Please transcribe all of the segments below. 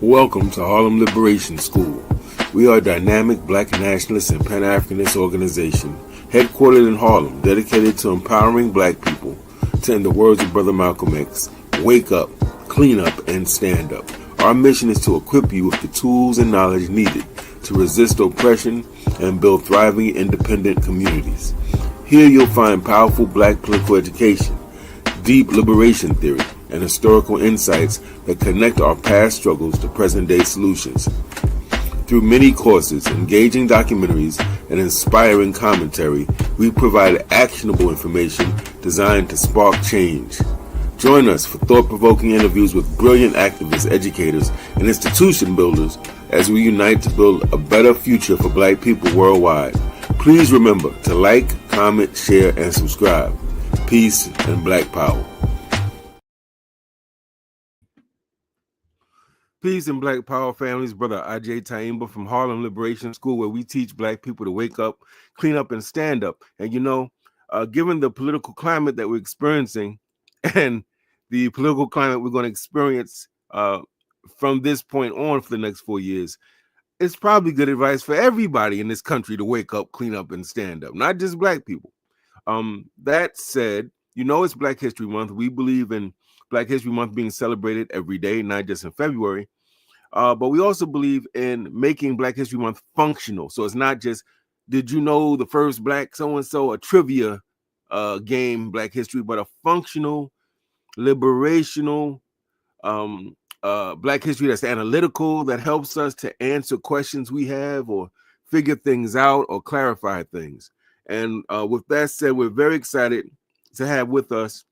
Welcome to Harlem Liberation School. We are a dynamic Black nationalist and Pan-Africanist organization headquartered in Harlem, dedicated to empowering Black people to, in the words of Brother Malcolm X, wake up, clean up, and stand up. Our mission is to equip you with the tools and knowledge needed to resist oppression and build thriving, independent communities. Here you'll find powerful Black political education, deep liberation theory, and historical insights that connect our past struggles to present-day solutions. Through many courses, engaging documentaries, and inspiring commentary, we provide actionable information designed to spark change. Join us for thought-provoking interviews with brilliant activists, educators, and institution builders as we unite to build a better future for Black people worldwide. Please remember to like, comment, share, and subscribe. Peace and Black power. Peace and Black power, families. Brother Ajay Taimba from Harlem Liberation School, where we teach Black people to wake up, clean up, and stand up. And given the political climate that we're experiencing and the political climate we're going to experience from this point on for the next 4 years, it's probably good advice for everybody in this country to wake up, clean up, and stand up, not just Black people. That said, it's Black History Month. We believe in Black History Month being celebrated every day, not just in February. But we also believe in making Black History Month functional. So it's not just, did you know the first Black so-and-so, a trivia game, Black History, but a functional, liberational Black History that's analytical, that helps us to answer questions we have or figure things out or clarify things. And with that said, we're very excited to have with us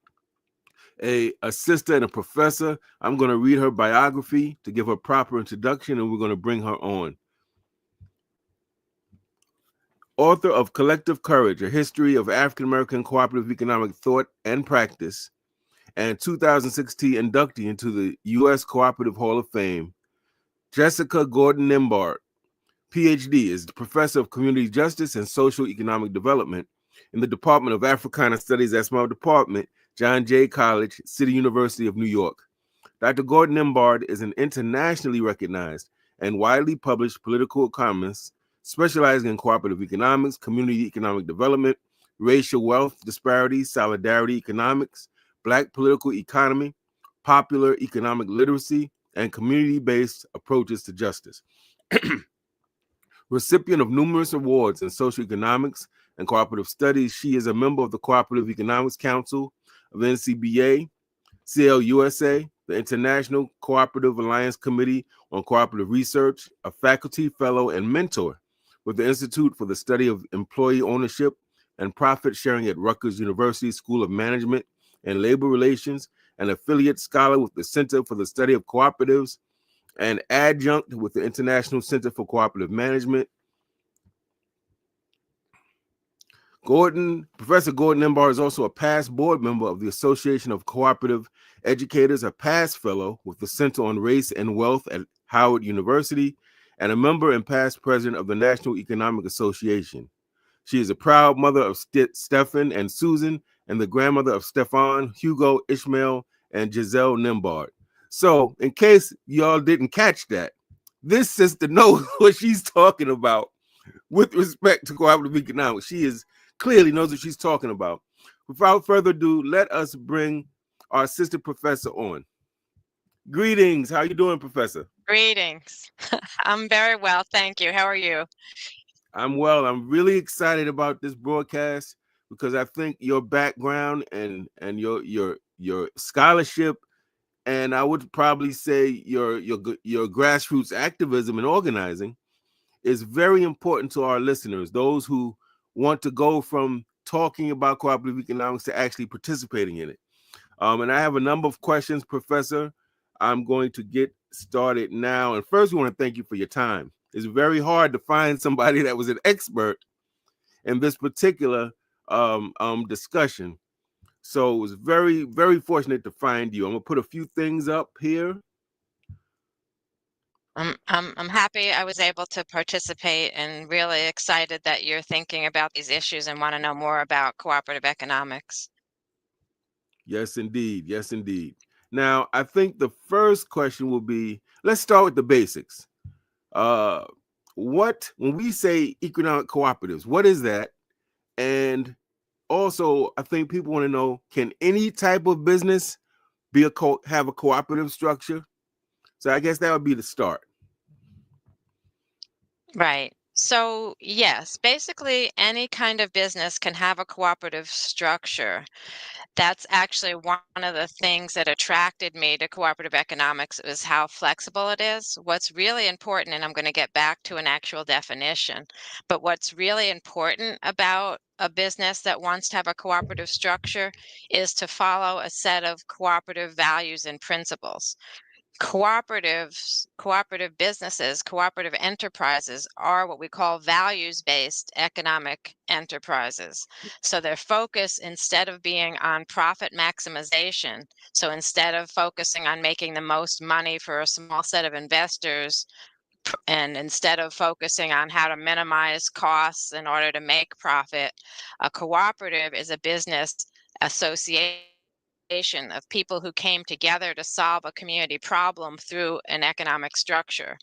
a sister and a professor. I'm going to read her biography to give her proper introduction, and we're going to bring her on. Author of Collective Courage, A History of African-American Cooperative Economic Thought and Practice, and 2016 inductee into the U.S. Cooperative Hall of Fame, Jessica Gordon-Nembhard, PhD, is the Professor of Community Justice and Social Economic Development in the Department of Africana Studies. That's my department, John Jay College, City University of New York. Dr. Gordon-Nembhard is an internationally recognized and widely published political economist specializing in cooperative economics, community economic development, racial wealth disparities, solidarity economics, Black political economy, popular economic literacy, and community-based approaches to justice. Recipient of numerous awards in social economics and cooperative studies, she is a member of the Cooperative Economics Council of NCBA, CLUSA, the International Cooperative Alliance Committee on Cooperative Research, a faculty fellow and mentor with the Institute for the Study of Employee Ownership and Profit Sharing at Rutgers University School of Management and Labor Relations, an affiliate scholar with the Center for the Study of Cooperatives, and adjunct with the International Center for Cooperative Management. Professor Gordon-Nembhard is also a past board member of the Association of Cooperative Educators, a past fellow with the Center on Race and Wealth at Howard University, and a member and past president of the National Economic Association. She is a proud mother of Stephen and Susan, and the grandmother of Stefan, Hugo, Ishmael, and Giselle Nembhard. So, in case y'all didn't catch that, this sister knows what she's talking about with respect to cooperative economics. She clearly knows what she's talking about. Without further ado, let us bring our assistant professor on. Greetings. How you doing, Professor? Greetings. I'm very well, thank you. How are you? I'm well. I'm really excited about this broadcast because I think your background and your scholarship, and I would probably say your grassroots activism and organizing is very important to our listeners, those who want to go from talking about cooperative economics to actually participating in it. And I have a number of questions, Professor. I'm going to get started now. And first, we want to thank you for your time. It's very hard to find somebody that was an expert in this particular discussion. So it was very, very fortunate to find you. I'm gonna put a few things up here. I'm happy I was able to participate and really excited that you're thinking about these issues and want to know more about cooperative economics. Yes, indeed. Yes, indeed. Now, I think the first question will be, let's start with the basics. Uh, what, when we say economic cooperatives, what is that? And also, I think people want to know, can any type of business have a cooperative structure? So I guess that would be the start. Right. So, yes, basically any kind of business can have a cooperative structure. That's actually one of the things that attracted me to cooperative economics is how flexible it is. What's really important, and I'm going to get back to an actual definition, but what's really important about a business that wants to have a cooperative structure is to follow a set of cooperative values and principles. Cooperative businesses, cooperative enterprises are what we call values-based economic enterprises. So their focus, instead of being on profit maximization, so instead of focusing on making the most money for a small set of investors, and instead of focusing on how to minimize costs in order to make profit, a cooperative is a business association of people who came together to solve a community problem through an economic structure.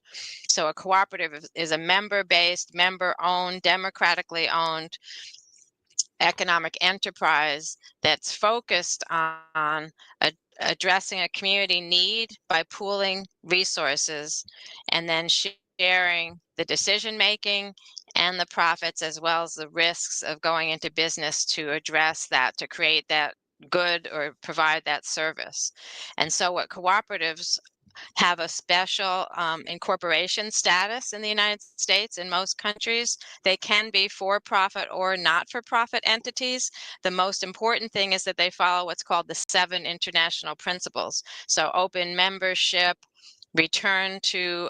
So a cooperative is a member-based, member-owned, democratically owned economic enterprise that's focused on addressing a community need by pooling resources and then sharing the decision making and the profits as well as the risks of going into business to address that, to create that good or provide that service. And so what cooperatives have a special incorporation status in the United States. In most countries, they can be for-profit or not-for-profit entities. The most important thing is that they follow what's called the 7 international principles. So open membership, return to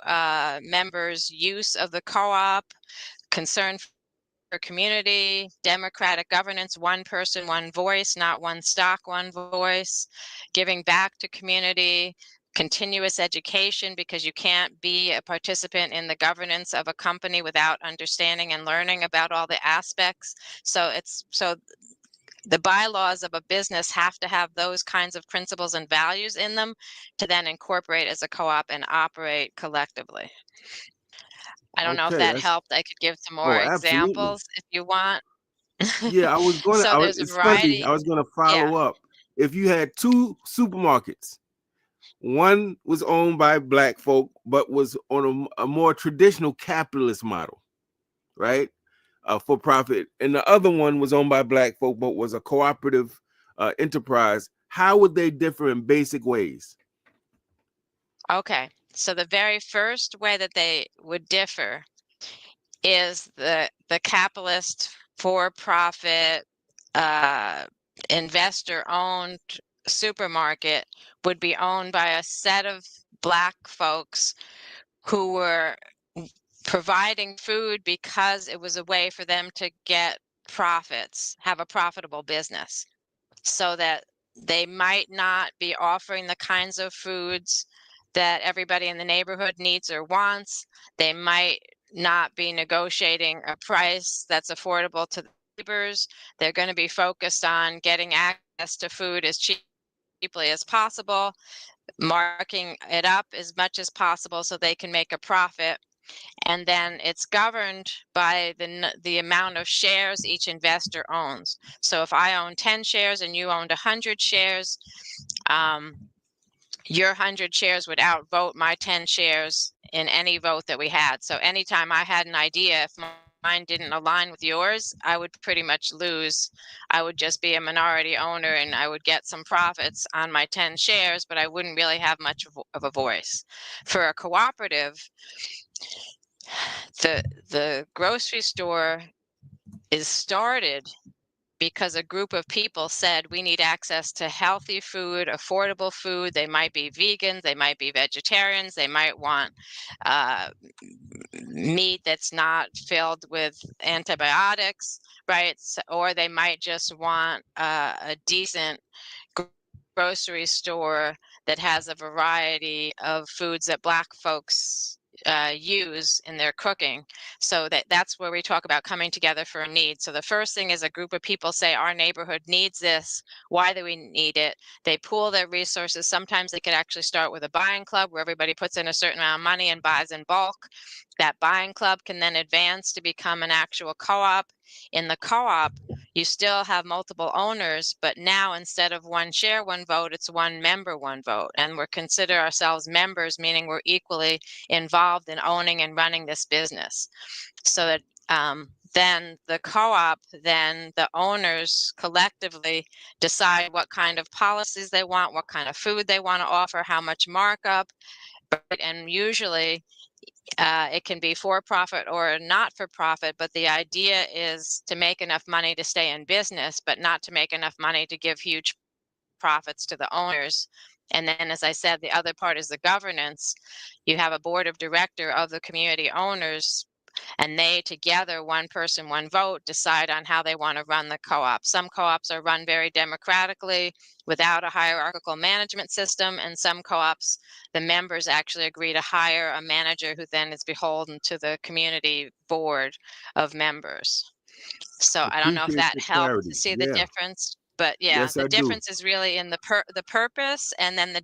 members' use of the co-op, concern for community, democratic governance, one person, one voice, not one stock, one voice, giving back to community, continuous education, because you can't be a participant in the governance of a company without understanding and learning about all the aspects. So the bylaws of a business have to have those kinds of principles and values in them to then incorporate as a co-op and operate collectively. I don't know if Okay, that that's, helped. I could give some more oh, absolutely. examples if you want. Yeah, So there's a it's funny, I variety. was gonna Yeah. follow up. If you had two supermarkets, one was owned by black folk, but was on a more traditional capitalist model, right? For profit, and the other one was owned by black folk, but was a cooperative enterprise. How would they differ in basic ways? Okay. So the very first way that they would differ is the capitalist for-profit uh, investor-owned supermarket would be owned by a set of black folks who were providing food because it was a way for them to get profits, have a profitable business, so that they might not be offering the kinds of foods that everybody in the neighborhood needs or wants. They might not be negotiating a price that's affordable to the neighbors. They're going to be focused on getting access to food as cheaply as possible, marking it up as much as possible so they can make a profit. And then it's governed by the amount of shares each investor owns. So if I own 10 shares and you owned 100 shares, um, your 100 shares would outvote my 10 shares in any vote that we had. So anytime I had an idea, if mine didn't align with yours, I would pretty much lose. I would just be a minority owner and I would get some profits on my 10 shares, but I wouldn't really have much of a voice. For a cooperative, the grocery store is started because a group of people said we need access to healthy food, affordable food. They might be vegans, they might be vegetarians, they might want uh, meat that's not filled with antibiotics, right? Or they might just want a decent grocery store that has a variety of foods that black folks use in their cooking. So that's where we talk about coming together for a need. So the first thing is a group of people say, our neighborhood needs this. Why do we need it? They pool their resources. Sometimes they could actually start with a buying club where everybody puts in a certain amount of money and buys in bulk. That buying club can then advance to become an actual co-op. In the co-op, you still have multiple owners, but now instead of one share, one vote, it's one member, one vote. And we consider ourselves members, meaning we're equally involved in owning and running this business. So that then the co-op, then the owners collectively decide what kind of policies they want, what kind of food they want to offer, how much markup, and usually it can be for profit or not for profit, but the idea is to make enough money to stay in business, but not to make enough money to give huge profits to the owners. And then, as I said, the other part is the governance. You have a board of director of the community owners, and they together, one person, one vote, decide on how they want to run the co-op. Some co-ops are run very democratically without a hierarchical management system, and some co-ops, the members actually agree to hire a manager who then is beholden to the community board of members. So I don't know if Appreciate that your helped to clarity. see the Yeah. difference, but yeah, Yes, the I do. difference is really in the purpose, and then the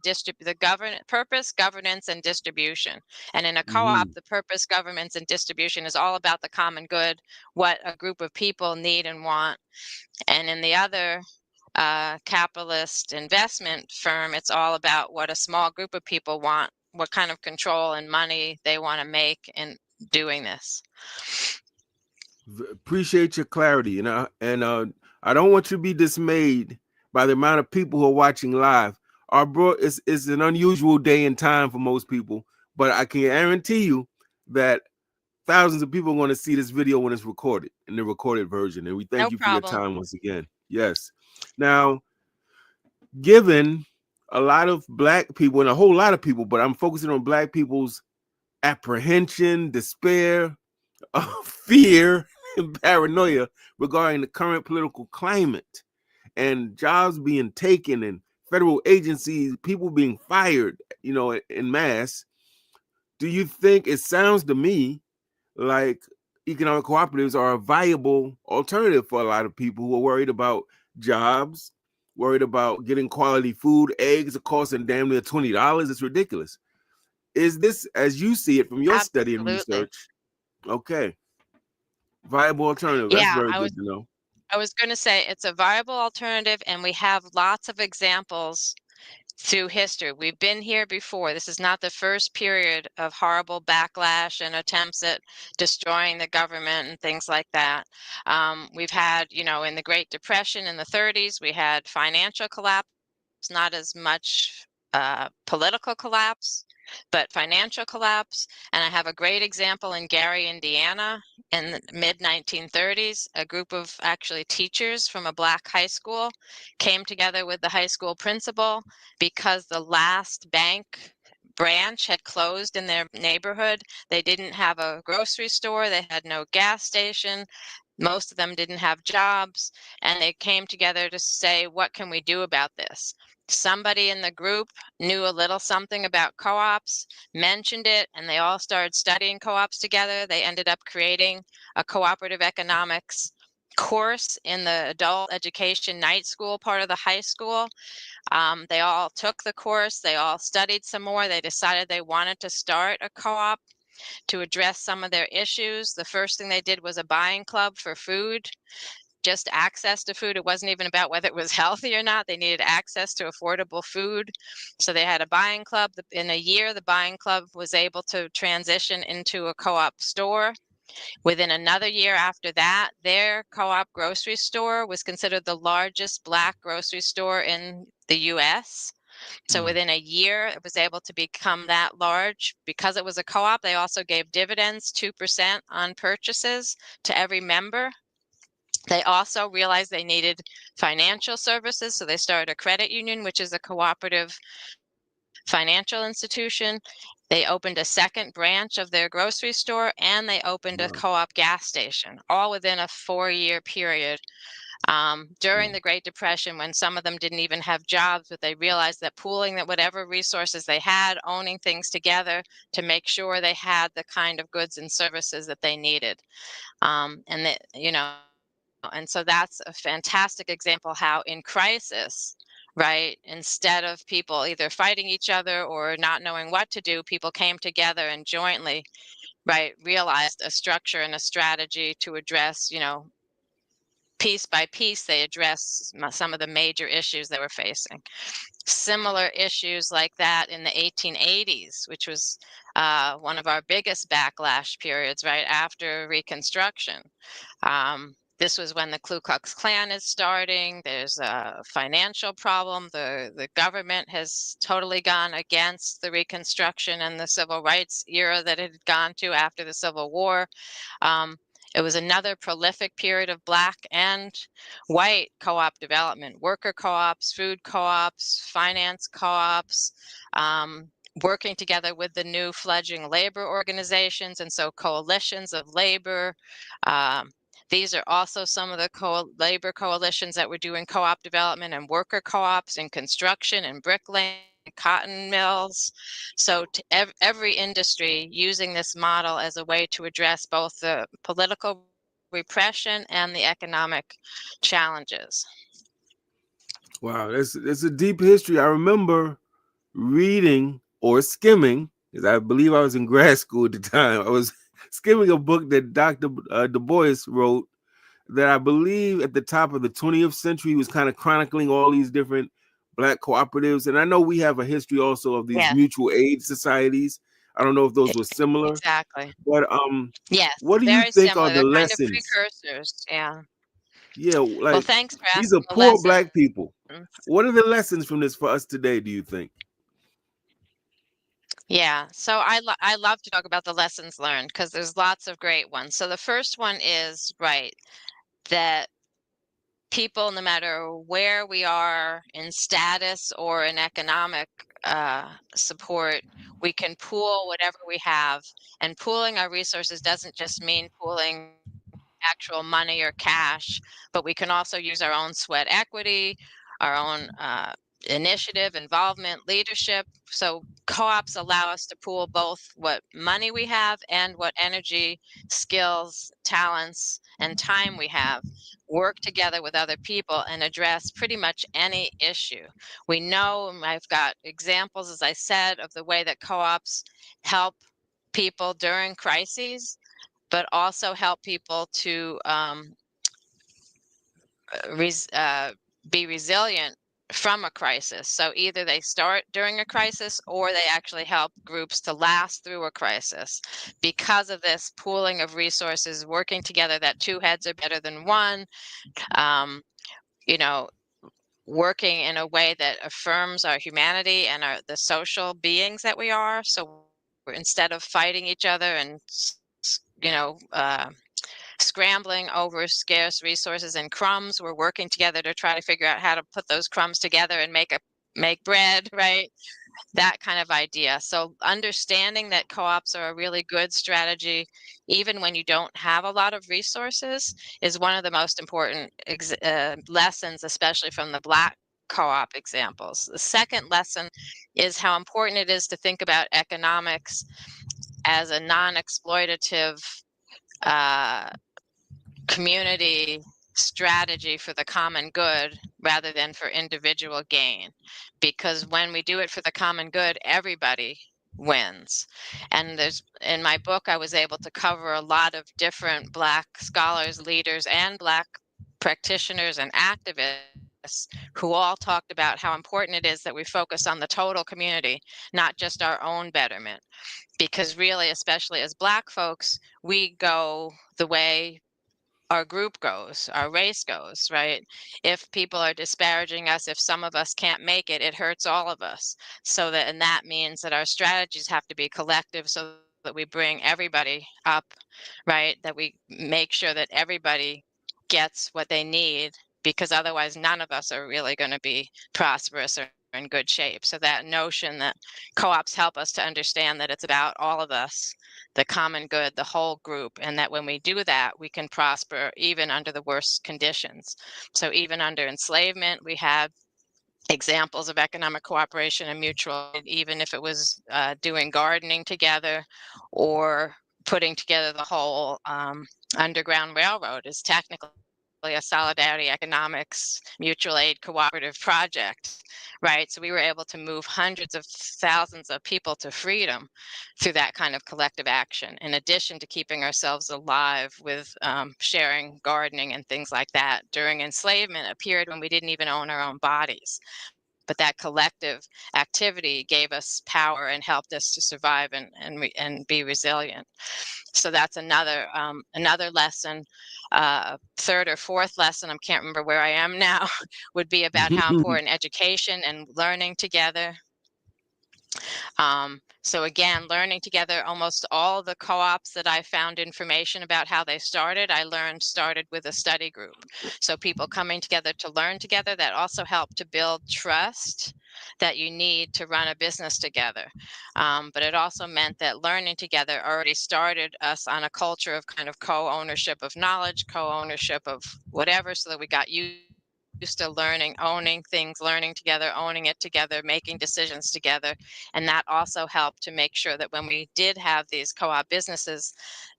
purpose, governance, and distribution. And in a co-op, Hmm. the purpose, governance, and distribution is all about the common good, what a group of people need and want. And in the other capitalist investment firm, it's all about what a small group of people want, what kind of control and money they want to make in doing this. Appreciate your clarity, I don't want you to be dismayed by the amount of people who are watching live. Our bro, it's an unusual day and time for most people, but I can guarantee you that thousands of people are going to see this video when it's recorded in the recorded version. And we thank No you for your problem. time once again. Yes. Now, given a lot of black people and a whole lot of people, but I'm focusing on black people's apprehension, despair, fear, and paranoia regarding the current political climate and jobs being taken and federal agencies, people being fired, in mass. Do you think it sounds to me like economic cooperatives are a viable alternative for a lot of people who are worried about jobs, worried about getting quality food? Eggs are costing damn near $20. It's ridiculous. Is this, as you see it from your study and Absolutely. research, okay, viable alternative? That's Yeah, very I good was to know. I was going to say it's a viable alternative, and we have lots of examples through history. We've been here before. This is not the first period of horrible backlash and attempts at destroying the government and things like that. We've had, in the Great Depression in the 30s, we had financial collapse, not as much political collapse, but financial collapse. And I have a great example in Gary, Indiana, in the mid 1930s. A group of actually teachers from a black high school came together with the high school principal because the last bank branch had closed in their neighborhood. They didn't have a grocery store, they had no gas station. Most of them didn't have jobs, and they came together to say, what can we do about this? Somebody in the group knew a little something about co-ops, mentioned it, and they all started studying co-ops together. They ended up creating a cooperative economics course in the adult education night school part of the high school. They all took the course, they all studied some more. They decided they wanted to start a co-op to address some of their issues. The first thing they did was a buying club for food, just access to food. It wasn't even about whether it was healthy or not. They needed access to affordable food. So they had a buying club. In a year, the buying club was able to transition into a co-op store. Within another year after that, their co-op grocery store was considered the largest Black grocery store in the US. So Mm. within a year, it was able to become that large. Because it was a co-op, they also gave dividends, 2% on purchases to every member. They also realized they needed financial services, so they started a credit union, which is a cooperative financial institution. They opened a second branch of their grocery store, and they opened a Wow. co-op gas station, all within a 4-year period. During Mm. the Great Depression, when some of them didn't even have jobs, but they realized that pooling that whatever resources they had, owning things together to make sure they had the kind of goods and services that they needed. And that, and so that's a fantastic example how in crisis, right, instead of people either fighting each other or not knowing what to do, people came together and jointly, right, realized a structure and a strategy to address, piece by piece, they address some of the major issues they were facing. Similar issues like that in the 1880s, which was one of our biggest backlash periods right after Reconstruction. This was when the Ku Klux Klan is starting. There's a financial problem. The government has totally gone against the Reconstruction and the civil rights era that it had gone to after the Civil War. Um, it was another prolific period of Black and white co-op development, worker co-ops, food co-ops, finance co-ops, um, working together with the new fledgling labor organizations, and so coalitions of labor. Um, these are also some of the labor coalitions that were doing co-op development and worker co-ops in construction and bricklaying, cotton mills. So every industry using this model as a way to address both the political repression and the economic challenges. Wow, that's a deep history. I remember reading or skimming, because I believe I was in grad school at the time. I was skimming a book that Dr. Du Bois wrote that I believe at the top of the 20th century was kind of chronicling all these different Black cooperatives. And I know we have a history also of these Yes, mutual aid societies. I don't know if those e- were similar, exactly. but Yes, what do you very think are similar. the They're kind of lessons? precursors. Yeah. Yeah, Well, like thanks for these are asking the poor lessons. Black people. What are the lessons from this for us today, do you think? Yeah, so I love to talk about the lessons learned because there's lots of great ones. So the first one is right that people, no matter where we are in status or in economic support, we can pool whatever we have. And pooling our resources doesn't just mean pooling actual money or cash, but we can also use our own sweat equity, our own initiative, involvement, leadership. So co-ops allow us to pool both what money we have and what energy, skills, talents, and time we have, work together with other people and address pretty much any issue. We know, and I've got examples, as I said, of the way that co-ops help people during crises, but also help people to be resilient from a crisis. So either they start during a crisis or they actually help groups to last through a crisis. Because of this pooling of resources, working together, that two heads are better than one, um, you know, working in a way that affirms our humanity and the social beings that we are. So instead of fighting each other and, you know, scrambling over scarce resources and crumbs. We're working together to try to figure out how to put those crumbs together and make bread, right? That kind of idea. So understanding that co-ops are a really good strategy, even when you don't have a lot of resources, is one of the most important lessons, especially from the Black co-op examples. The second lesson is how important it is to think about economics as a non-exploitative uh, community strategy for the common good rather than for individual gain. Because when we do it for the common good, everybody wins. And there's in my book, I was able to cover a lot of different Black scholars, leaders, and Black practitioners and activists who all talked about how important it is that we focus on the total community, not just our own betterment. Because really, especially as Black folks, we go the way our group goes, our race goes, right? If people are disparaging us, if some of us can't make it, it hurts all of us. So that, and that means that our strategies have to be collective so that we bring everybody up, right? That we make sure that everybody gets what they need, because otherwise none of us are really going to be prosperous or in good shape. So that notion that co-ops help us to understand that it's about all of us, the common good, the whole group, and that when we do that, we can prosper even under the worst conditions. So even under enslavement, we had examples of economic cooperation and mutual aid, even if it was doing gardening together or putting together the whole Underground Railroad is technically a solidarity economics mutual aid cooperative project, right? So we were able to move hundreds of thousands of people to freedom through that kind of collective action, in addition to keeping ourselves alive with sharing gardening and things like that. During enslavement, a period when we didn't even own our own bodies, but that collective activity gave us power and helped us to survive and be resilient. So that's another lesson. Third or fourth lesson, I can't remember where I am now, would be about how important education and learning together. So again, learning together, almost all the co-ops that I found information about how they started, I learned started with a study group. So people coming together to learn together, that also helped to build trust that you need to run a business together. But it also meant that learning together already started us on a culture of kind of co-ownership of knowledge, co-ownership of whatever, so that we got used to learning, owning things, learning together, owning it together, making decisions together. And that also helped to make sure that when we did have these co-op businesses,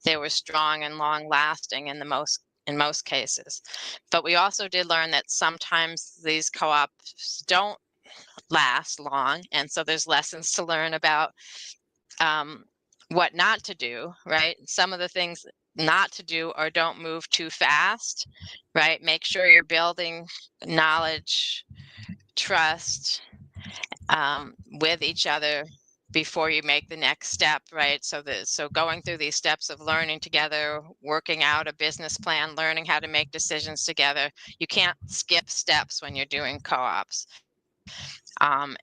they were strong and long lasting in most cases. But we also did learn that sometimes these co-ops don't last long. And so there's lessons to learn about what not to do, right? Some of the things not to do or don't move too fast, right? Make sure you're building knowledge, trust with each other before you make the next step, right? So going through these steps of learning together, working out a business plan, learning how to make decisions together. You can't skip steps when you're doing co-ops.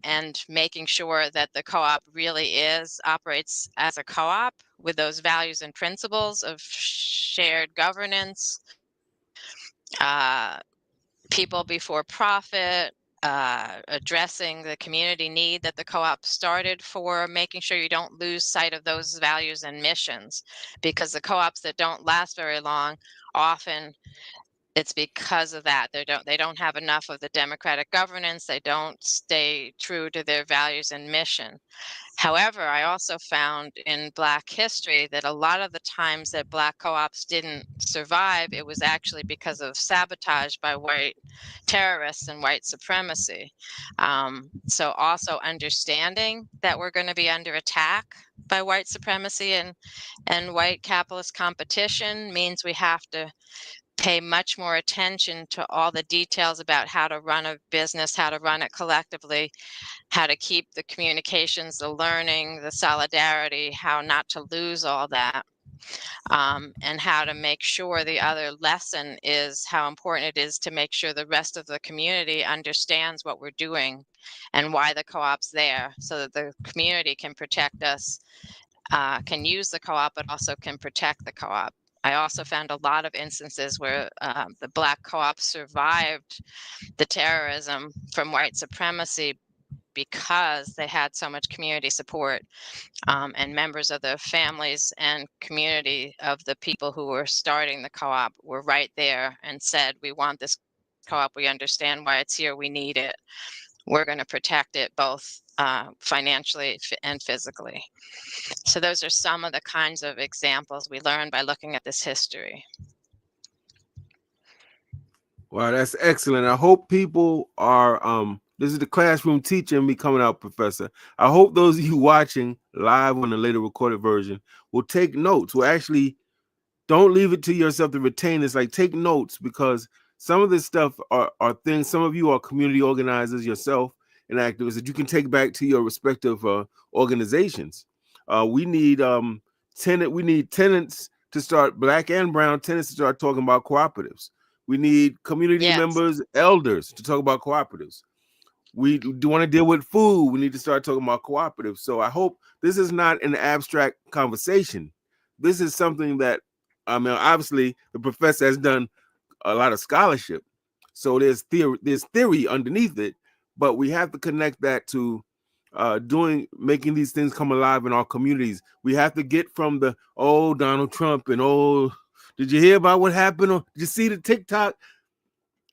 And making sure that the co-op really operates as a co-op with those values and principles of shared governance, uh, people before profit, addressing the community need that the co-op started for, making sure you don't lose sight of those values and missions, because the co-ops that don't last very long, often it's because of that. They don't have enough of the democratic governance. They don't stay true to their values and mission. However, I also found in Black history that a lot of the times that Black co-ops didn't survive, it was actually because of sabotage by white terrorists and white supremacy. So also understanding that we're going to be under attack by white supremacy and white capitalist competition means we have to pay much more attention to all the details about how to run a business, how to run it collectively, how to keep the communications, the learning, the solidarity, how not to lose all that, and how to make sure. The other lesson is how important it is to make sure the rest of the community understands what we're doing and why the co-op's there, so that the community can protect us, can use the co-op, but also can protect the co-op. I also found a lot of instances where the Black co-op survived the terrorism from white supremacy because they had so much community support, and members of the families and community of the people who were starting the co-op were right there and said, we want this co-op, we understand why it's here, we need it, we're going to protect it both financially and physically. So those are some of the kinds of examples we learn by looking at this history. Wow, that's excellent. I hope people are this is the classroom teaching me coming out, Professor. I hope those of you watching live on the later recorded version will take notes. Will actually don't leave it to yourself to retain this. Like, take notes, because some of this stuff are things, some of you are community organizers yourself and activists that you can take back to your respective organizations. We need tenants to start, Black and brown tenants to start talking about cooperatives. We need community Yes. members, elders to talk about cooperatives. We do want to deal with food. We need to start talking about cooperatives. So I hope this is not an abstract conversation. This is something that, I mean, obviously the professor has done a lot of scholarship, so there's theory underneath it. but we have to connect that to making these things come alive in our communities. We have to get from the Donald Trump and did you hear about what happened? Or did you see the TikTok,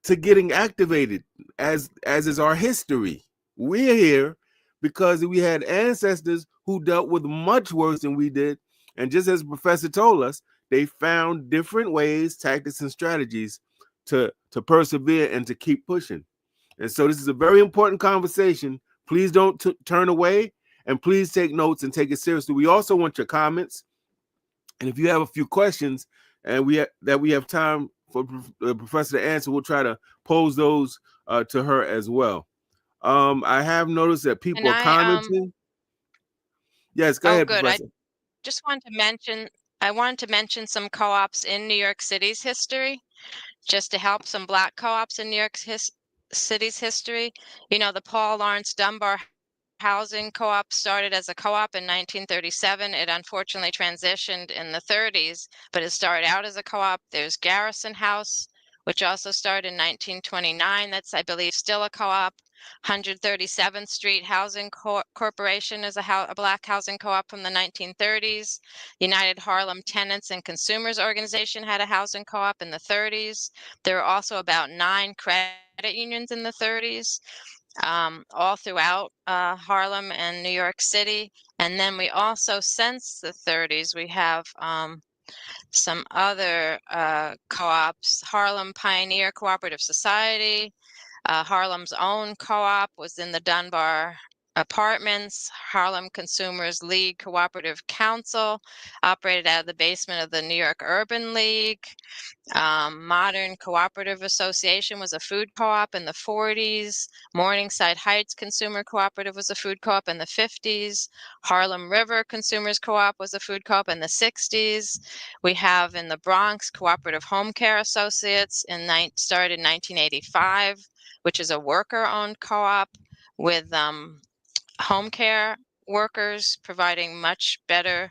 to getting activated as is our history. We're here because we had ancestors who dealt with much worse than we did. And just as the professor told us, they found different ways, tactics, and strategies to persevere and to keep pushing. And so this is a very important conversation. Please don't turn away, and please take notes and take it seriously. We also want your comments. And if you have a few questions and we have time for the professor to answer, we'll try to pose those to her as well. I have noticed that And people are commenting. Yes, go oh, ahead, good. I Professor. just wanted to mention, I wanted to mention some co-ops in New York City's history, just to help some Black co-ops in New York City's history. You know, the Paul Lawrence Dunbar Housing Co-op started as a co-op in 1937. It unfortunately transitioned in the 30s, but it started out as a co-op. There's Garrison House, which also started in 1929. That's, I believe, still a co-op. 137th Street Housing Corporation is a Black housing co-op from the 1930s. United Harlem Tenants and Consumers Organization had a housing co-op in the 30s. There were also about 9 credit unions in the 30s, all throughout Harlem and New York City. And then we also, since the 30s, we have some other co-ops. Harlem Pioneer Cooperative Society, Harlem's own co-op was in the Dunbar Apartments. Harlem Consumers League Cooperative Council operated out of the basement of the New York Urban League. Modern Cooperative Association was a food co-op in the 40s. Morningside Heights Consumer Cooperative was a food co-op in the 50s. Harlem River Consumers Co-op was a food co-op in the 60s. We have in the Bronx Cooperative Home Care Associates started in 1985, which is a worker-owned co-op with home care workers providing much better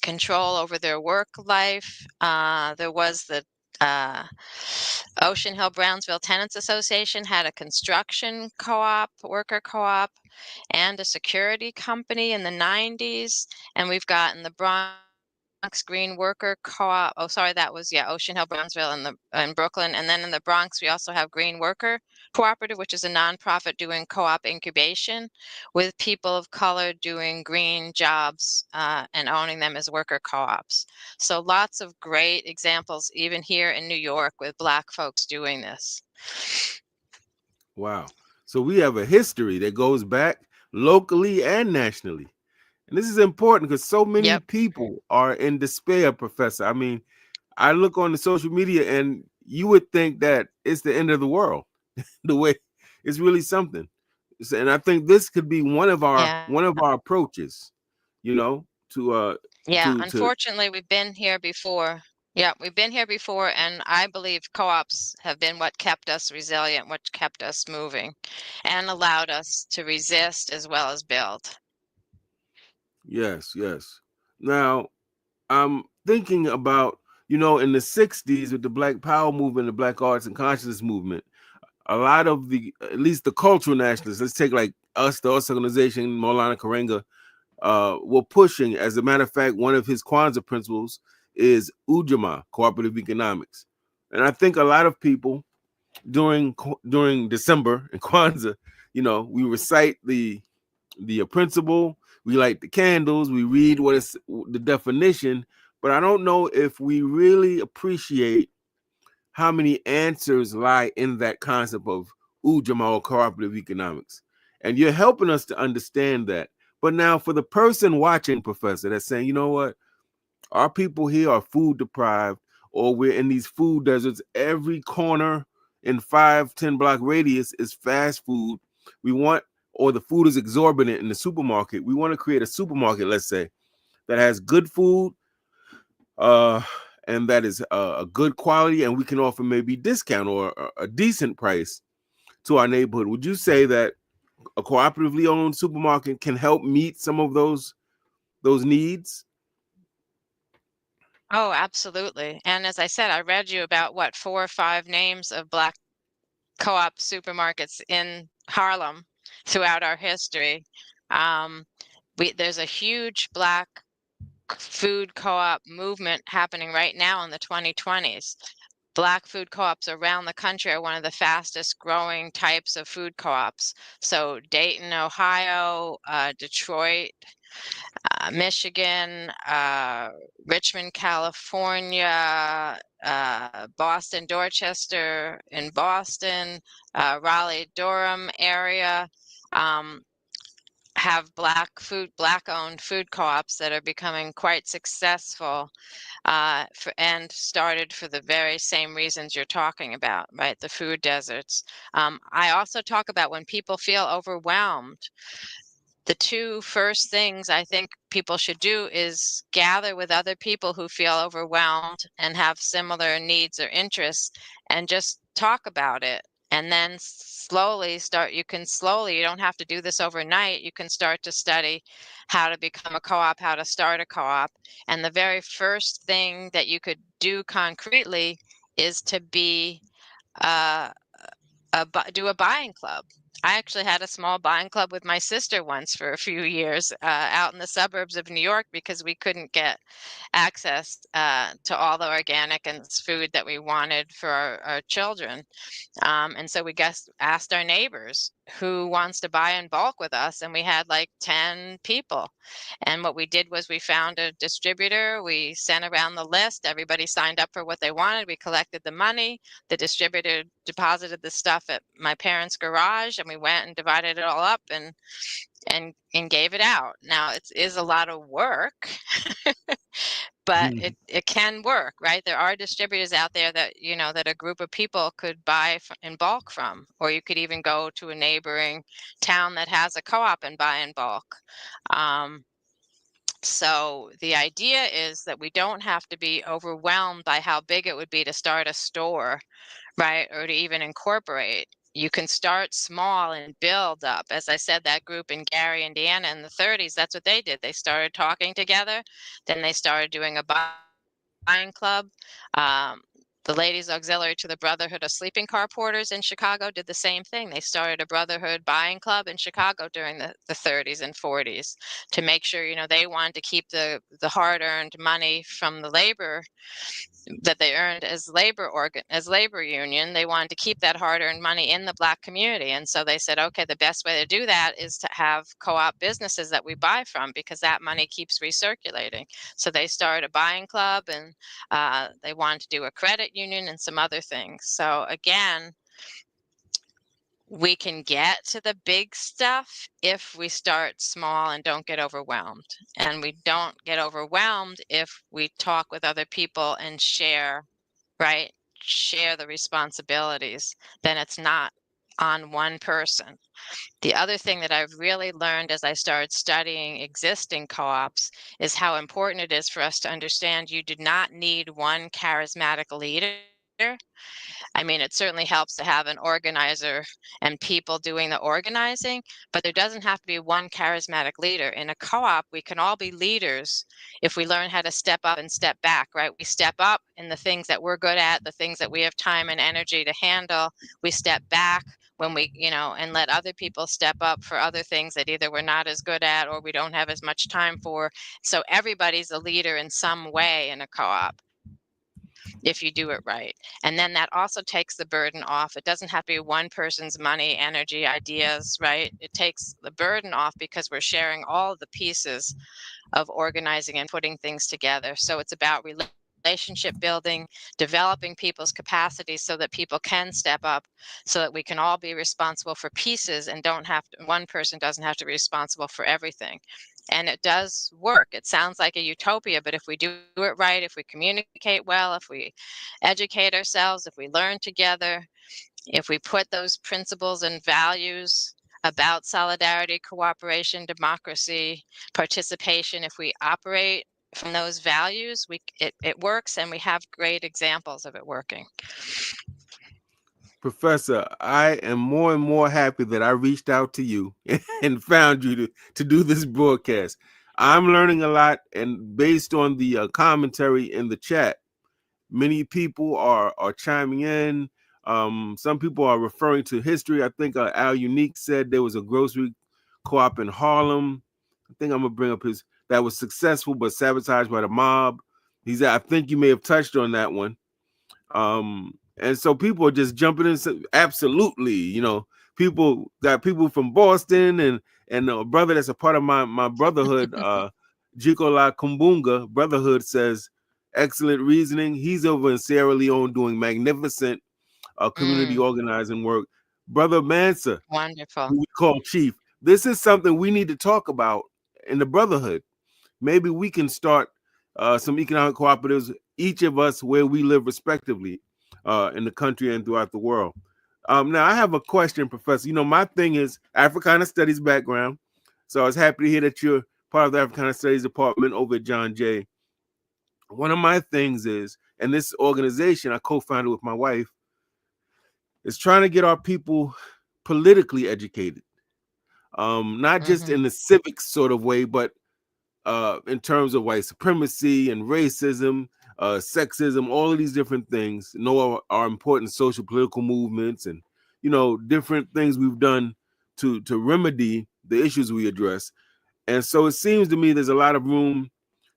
control over their work life. There was the Ocean Hill Brownsville Tenants Association had a construction co-op, worker co-op, and a security company in the 90s. And we've got in the Bronx Green Worker Co-op. Oh, sorry, that was, yeah, Ocean Hill Brownsville in Brooklyn. And then in the Bronx, we also have Green Worker Cooperative, which is a nonprofit doing co-op incubation with people of color doing green jobs and owning them as worker co-ops. So lots of great examples, even here in New York, with Black folks doing this. Wow. So we have a history that goes back locally and nationally. And this is important because so many Yep. people are in despair, Professor. I mean, I look on the social media and you would think that it's the end of the world. The way it's really something. And I think this could be Yeah. one of our approaches, you know, Yeah. to Unfortunately, we've been here before. Yeah, we've been here before, and I believe co-ops have been what kept us resilient, what kept us moving, and allowed us to resist as well as build. yes, yes. Now, I'm thinking about, in the 60s with the Black Power movement, the Black Arts and Consciousness movement, a lot of at least the cultural nationalists, let's take like us, the US organization, Maulana Karenga, were pushing. As a matter of fact, one of his Kwanzaa principles is Ujamaa, cooperative economics. And I think a lot of people during December and Kwanzaa, we recite the principle, we light the candles, we read what is the definition, but I don't know if we really appreciate how many answers lie in that concept of Ujamaa or cooperative economics. And you're helping us to understand that. But now for the person watching, Professor, that's saying, you know what, our people here are food deprived, or we're in these food deserts. Every corner in 5-10 block radius is fast food. We want, or the food is exorbitant in the supermarket. We want to create a supermarket, let's say, that has good food, uh, and that is a good quality, and we can offer maybe discount or a decent price to our neighborhood. Would you say that a cooperatively owned supermarket can help meet some of those needs? Oh, absolutely. And as I said, I read you about what, 4 or 5 names of Black co-op supermarkets in Harlem throughout our history. There's a huge Black food co-op movement happening right now in the 2020s. Black food co-ops around the country are one of the fastest growing types of food co-ops. So Dayton, Ohio, Detroit, Michigan, Richmond, California, Boston, Dorchester in Boston, Raleigh, Durham area, have Black-owned food co-ops that are becoming quite successful, and started for the very same reasons you're talking about, right? The food deserts. I also talk about when people feel overwhelmed. The two first things I think people should do is gather with other people who feel overwhelmed and have similar needs or interests and just talk about it. And then slowly you don't have to do this overnight. You can start to study how to become a co-op, how to start a co-op. And the very first thing that you could do concretely is to be uh, do a buying club. I actually had a small buying club with my sister once for a few years out in the suburbs of New York because we couldn't get access to all the organic and food that we wanted for our children. And so we asked our neighbors who wants to buy in bulk with us, and we had like 10 people. And what we did was we found a distributor, we sent around the list, everybody signed up for what they wanted, we collected the money, the distributor deposited the stuff at my parents' garage, and we went and divided it all up and gave it out. Now it is a lot of work, but it can work, right? There are distributors out there that, that a group of people could buy in bulk from, or you could even go to a neighboring town that has a co-op and buy in bulk. So the idea is that we don't have to be overwhelmed by how big it would be to start a store, right? Or to even incorporate. You can start small and build up. As I said, that group in Gary, Indiana in the 30s, that's what they did. They started talking together. Then they started doing a buying club. The Ladies Auxiliary to the Brotherhood of Sleeping Car Porters in Chicago did the same thing. They started a brotherhood buying club in Chicago during the 30s and 40s to make sure, they wanted to keep the hard-earned money from the labor that they earned as labor union. They wanted to keep that hard-earned money in the Black community. And so they said, okay, the best way to do that is to have co-op businesses that we buy from, because that money keeps recirculating. So they started a buying club, and they wanted to do a credit union and some other things. So again, we can get to the big stuff if we start small and don't get overwhelmed. And we don't get overwhelmed if we talk with other people and share, right? Share the responsibilities. Then it's not on one person. The other thing that I've really learned as I started studying existing co-ops is how important it is for us to understand you do not need one charismatic leader. I mean, it certainly helps to have an organizer and people doing the organizing, but there doesn't have to be one charismatic leader. In a co-op, we can all be leaders if we learn how to step up and step back, right? We step up in the things that we're good at, the things that we have time and energy to handle. We step back when we, and let other people step up for other things that either we're not as good at or we don't have as much time for. So everybody's a leader in some way in a co-op, if you do it right. And then that also takes the burden off. It doesn't have to be one person's money, energy, ideas, right? It takes the burden off because we're sharing all the pieces of organizing and putting things together. So it's about relationship building, developing people's capacities so that people can step up, so that we can all be responsible for pieces and one person doesn't have to be responsible for everything. And it does work. It sounds like a utopia, but if we do it right, if we communicate well, if we educate ourselves, if we learn together, if we put those principles and values about solidarity, cooperation, democracy, participation, if we operate from those values, it works, and we have great examples of it working. Professor, I am more and more happy that I reached out to you and found you to do this broadcast. I'm learning a lot, and based on the commentary in the chat, many people are chiming in. Some people are referring to history. I think Al Unique said there was a grocery co-op in Harlem. I think I'm gonna bring up his that was successful but sabotaged by the mob. I think you may have touched on that one. And so people are just jumping in. Absolutely, people from Boston and a brother that's a part of my brotherhood, Jiko La Kumbunga Brotherhood says excellent reasoning. He's over in Sierra Leone doing magnificent community Mm, organizing work. Brother Mansa, wonderful. who we call Chief, this is something we need to talk about in the brotherhood. Maybe we can start some economic cooperatives, each of us where we live respectively in the country and throughout the world. Now, I have a question, Professor. My thing is Africana Studies background. So I was happy to hear that you're part of the Africana Studies Department over at John Jay. One of my things is, and this organization I co-founded with my wife, is trying to get our people politically educated. Not just Hmm. in the civic sort of way, but in terms of white supremacy and racism, sexism, all of these different things, our important social political movements and different things we've done to remedy the issues we address. And so it seems to me there's a lot of room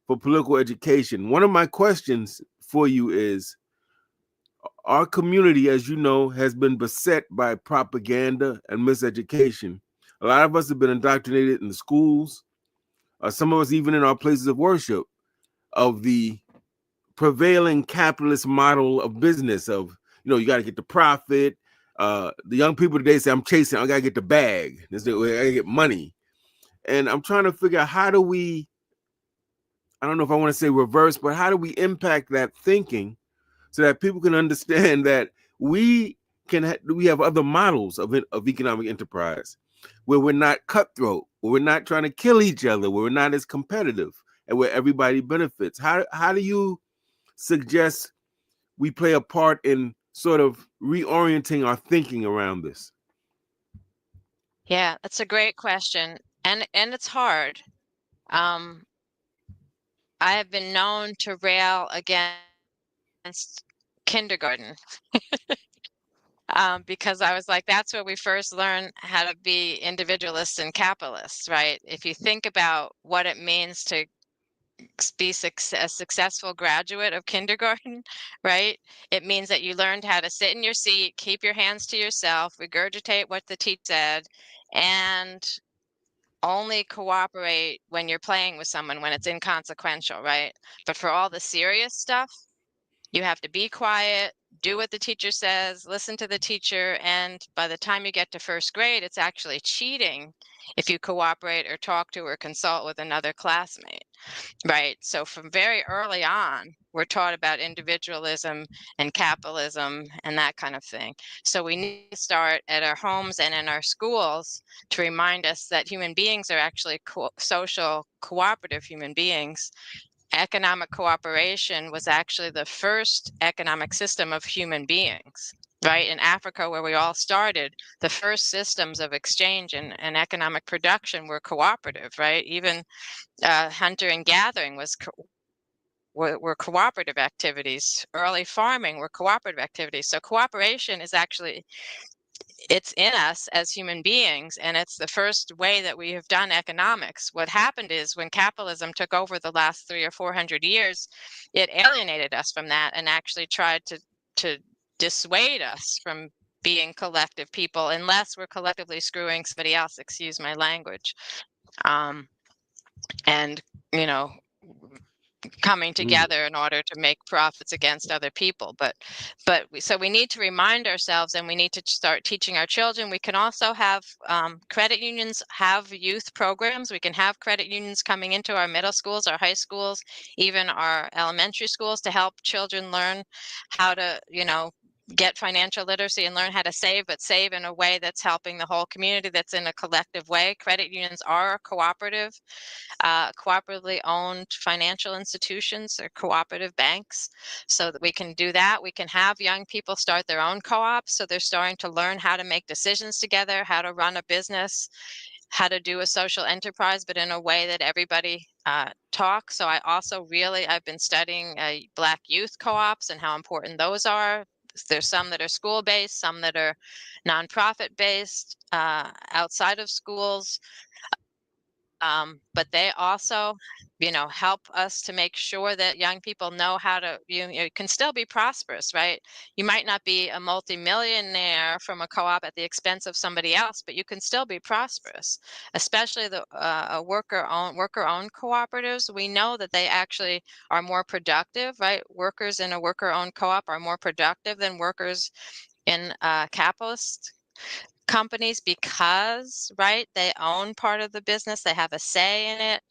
for political education. One of my questions for you is our community, as you know, has been beset by propaganda and miseducation. A lot of us have been indoctrinated in the schools, some of us even in our places of worship, of the prevailing capitalist model of business of, you got to get the profit. The young people today say, I got to get the bag. I got to get money. And I'm trying to figure out I don't know if I want to say reverse, but how do we impact that thinking so that people can understand that we we have other models of economic enterprise where we're not cutthroat, where we're not trying to kill each other, where we're not as competitive, and where everybody benefits. How do you suggest we play a part in sort of reorienting our thinking around this? Yeah, that's a great question, and it's hard. Um, I have been known to rail against kindergarten, because I was like, that's where we first learn how to be individualists and capitalists, right? If you think about what it means to a successful graduate of kindergarten, right? It means that you learned how to sit in your seat, keep your hands to yourself, regurgitate what the teacher said, and only cooperate when you're playing with someone when it's inconsequential, right? But for all the serious stuff, you have to be quiet, do what the teacher says, listen to the teacher, and by the time you get to first grade, it's actually cheating if you cooperate or talk to or consult with another classmate. Right. So from very early on, we're taught about individualism and capitalism and that kind of thing. So we need to start at our homes and in our schools to remind us that human beings are actually social, cooperative human beings. Economic cooperation was actually the first economic system of human beings. Right, in Africa, where we all started, the first systems of exchange and economic production were cooperative. Right, even hunter and gathering were cooperative activities. Early farming were cooperative activities. So cooperation is actually, it's in us as human beings, and it's the first way that we have done economics. What happened is when capitalism took over the last 300 or 400 years, it alienated us from that and actually tried to dissuade us from being collective people, unless we're collectively screwing somebody else. Excuse my language. Um, and you know coming Mm. together in order to make profits against other people. So we need to remind ourselves, and we need to start teaching our children. We can also have credit unions have youth programs. We can have credit unions coming into our middle schools, our high schools, even our elementary schools, to help children learn how to get financial literacy and learn how to save, but save in a way that's helping the whole community, that's in a collective way. Credit unions are cooperatively owned financial institutions or cooperative banks, so that we can do that. We can have young people start their own co-ops, so they're starting to learn how to make decisions together, how to run a business, how to do a social enterprise, but in a way that everybody talks. So I've been studying Black youth co-ops and how important those are. there's some that are school-based, some that are nonprofit-based, outside of schools. But they also, help us to make sure that young people know how to, you can still be prosperous, right? You might not be a multimillionaire from a co-op at the expense of somebody else, but you can still be prosperous, especially the worker-owned cooperatives. We know that they actually are more productive, right? Workers in a worker-owned co-op are more productive than workers in capitalist companies because, right, they own part of the business, they have a say in it,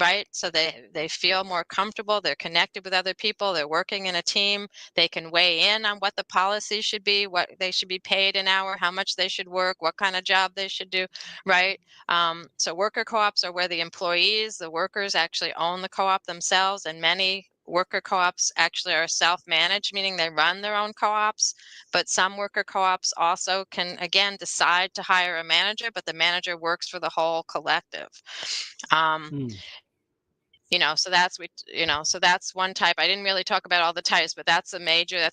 right? So they feel more comfortable, they're connected with other people, they're working in a team, they can weigh in on what the policy should be, what they should be paid an hour, how much they should work, what kind of job they should do, right? So worker co-ops are where the employees, the workers actually own the co-op themselves, and many worker co-ops actually are self-managed, meaning they run their own co-ops. But some worker co-ops also can, again, decide to hire a manager, but the manager works for the whole collective. Um, Hmm. so that's one type. I didn't really talk about all the types, but that's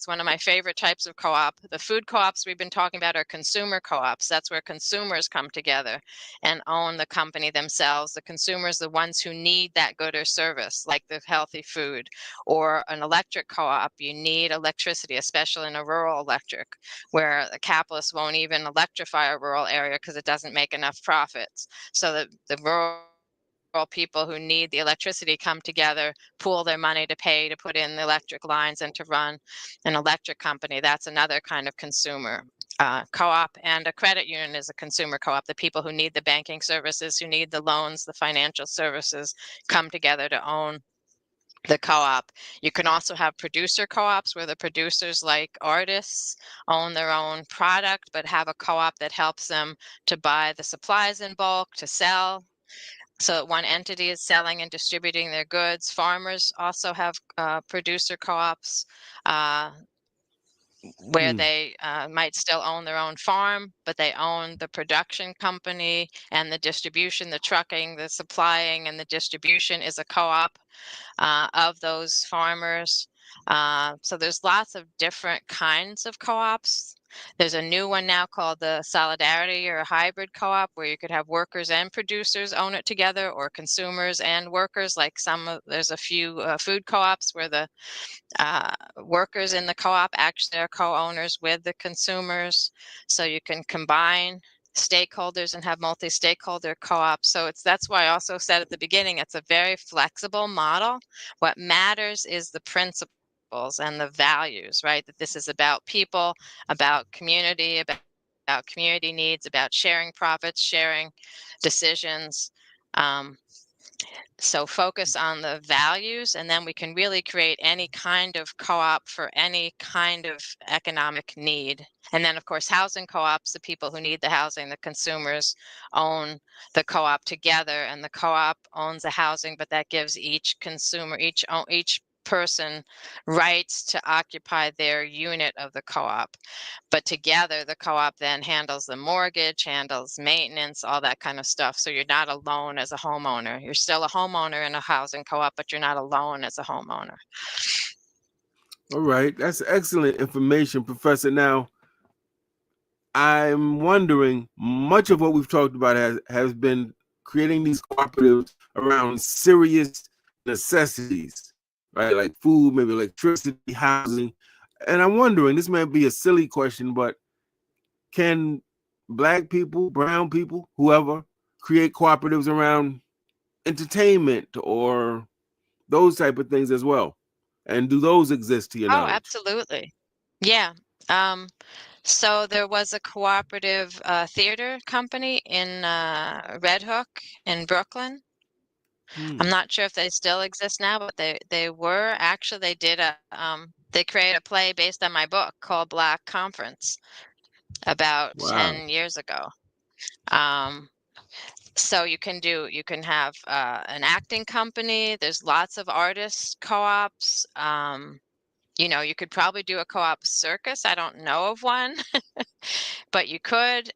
one of my favorite types of co-op. The food co-ops we've been talking about are consumer co-ops. That's where consumers come together and own the company themselves. The consumers, the ones who need that good or service, like the healthy food. Or an electric co-op, you need electricity, especially in a rural electric, where the capitalists won't even electrify a rural area because it doesn't make enough profits. So the rural people who need the electricity come together, pool their money to pay to put in the electric lines and to run an electric company. That's another kind of consumer co-op. And a credit union is a consumer co-op. The people who need the banking services, who need the loans, the financial services, come together to own the co-op. You can also have producer co-ops where the producers, like artists, own their own product but have a co-op that helps them to buy the supplies in bulk to sell. So one entity is selling and distributing their goods. Farmers also have producer co-ops where Hmm. they might still own their own farm, but they own the production company and the distribution, the trucking, the supplying, and the distribution is a co-op of those farmers. So there's lots of different kinds of co-ops. There's a new one now called the Solidarity or a hybrid co-op where you could have workers and producers own it together, or consumers and workers. Like there's a few food co-ops where the workers in the co-op actually are co-owners with the consumers. So you can combine stakeholders and have multi-stakeholder co-ops. So that's why I also said at the beginning, it's a very flexible model. What matters is the principles and the values, right? That this is about people, about community, about community needs, about sharing profits, sharing decisions. Um, so focus on the values, and then we can really create any kind of co-op for any kind of economic need. And then, of course, housing co-ops, the people who need the housing, the consumers own the co-op together, and the co-op owns the housing, but that gives each consumer, each person rights to occupy their unit of the co-op. But together, the co-op then handles the mortgage, handles maintenance, all that kind of stuff. So you're not alone as a homeowner. You're still a homeowner in a housing co-op, but you're not alone as a homeowner. All right, that's excellent information, Professor. Now, I'm wondering, much of what we've talked about has been creating these cooperatives around serious necessities, right? Like food, maybe electricity, housing. And I'm wondering, this may be a silly question, but can Black people, brown people, whoever, create cooperatives around entertainment or those type of things as well? And do those exist to your Oh, knowledge? absolutely. Yeah. Um, so there was a cooperative theater company in Red Hook in Brooklyn. I'm Hmm. not sure if they still exist now, but they were actually they created a play based on my book called Black Conference about Wow. 10 years ago. Um, so you can have an acting company. There's lots of artist co-ops. You could probably do a co-op circus. I don't know of one, But you could